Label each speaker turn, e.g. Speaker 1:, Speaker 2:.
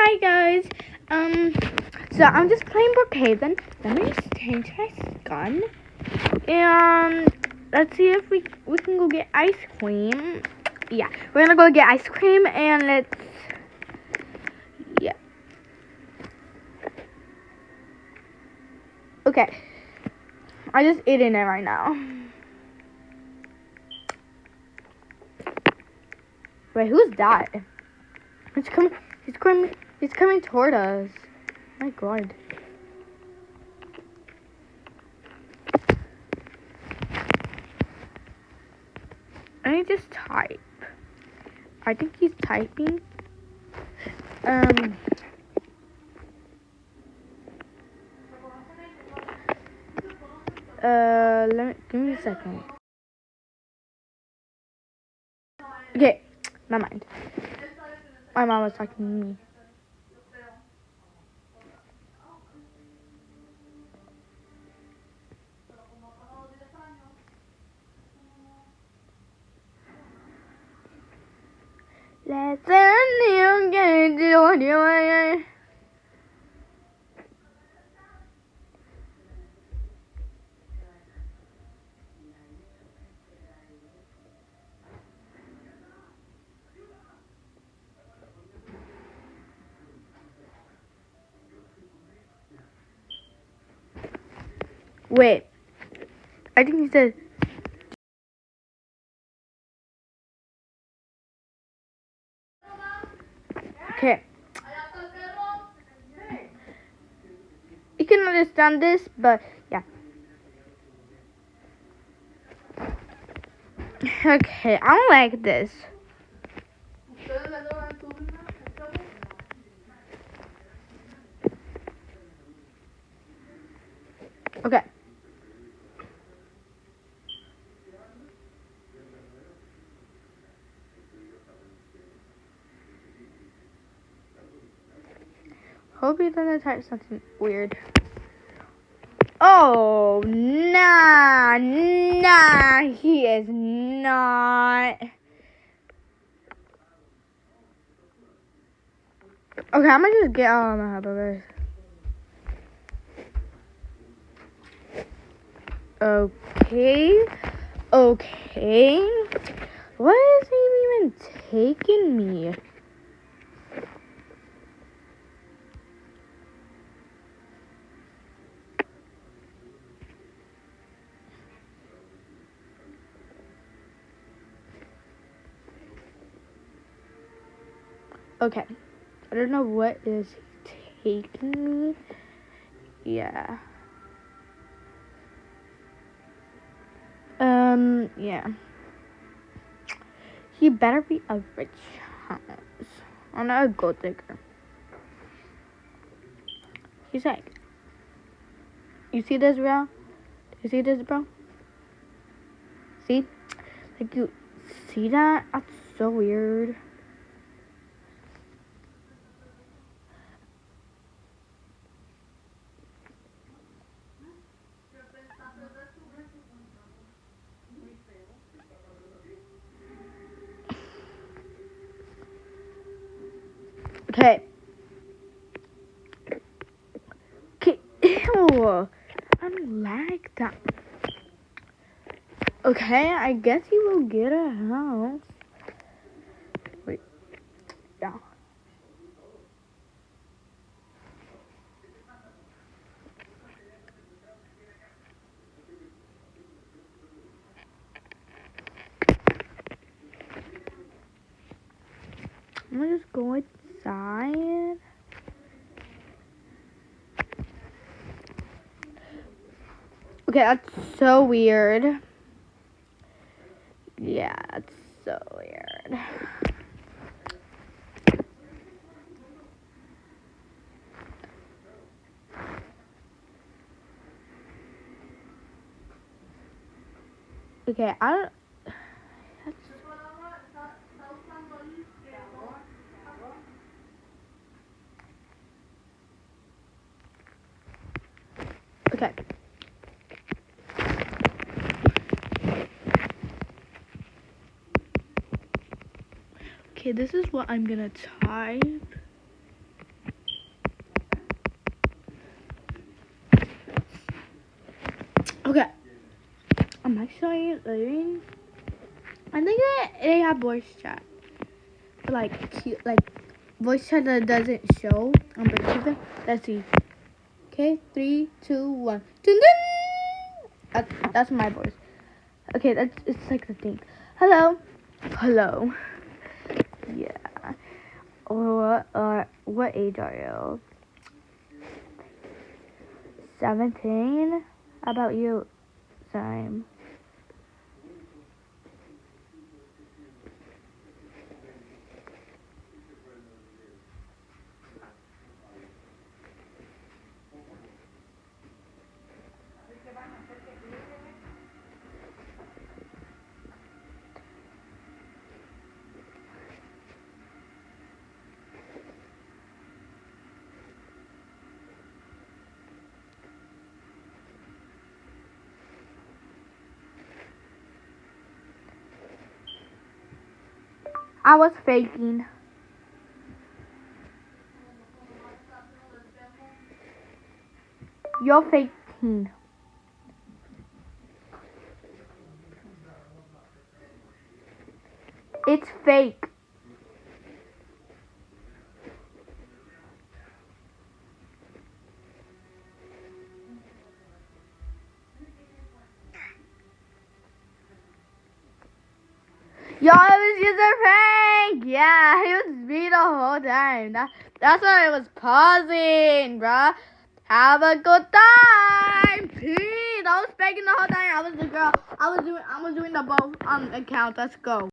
Speaker 1: Hi guys. So I'm just playing Brookhaven. Let me just change my gun. And let's see if we can go get ice cream. Yeah, we're gonna go get ice cream and yeah. Okay. I just eating it right now. Wait, who's that? He's coming toward us. My God. Let me just type. I think he's typing. Give me a second. Okay, never mind. My mom was talking to me. Let's Wait, I think he said. Okay. You can understand this, but yeah. Okay, I don't like this. Okay. Hope he doesn't type something weird. Oh, nah, he is not. Okay, I'm gonna just get out of my hamburgers. Okay. Why is he even taking me? Okay. I don't know what is taking me. Yeah. Yeah. He better be a rich house. I'm not a gold digger. He's like, you see this, bro? You see this, bro? See? Like, you see that? That's so weird. Okay. Ew. I don't like that. Okay, I guess he will get a house. Wait. Yeah. I'm gonna just go inside. Okay, that's so weird. Yeah, that's so weird. Okay, I don't. Okay. Okay, this is what I'm gonna type. I'm actually learning. I think they have voice chat. But like cute, like voice chat that doesn't show on Brookhaven. Let's see. Okay, 3, 2, 1. Dun, dun! That's my voice. Okay, it's like the thing. Hello. Hello. Yeah. What age are you? 17? How about you? Same. I was faking. You're faking. It's fake. Yo, it was just a prank. Yeah, he was me the whole time. That's why I was pausing, bruh. Have a good time. Peace. I was faking the whole time. I was the girl. I was doing the both accounts. Let's go.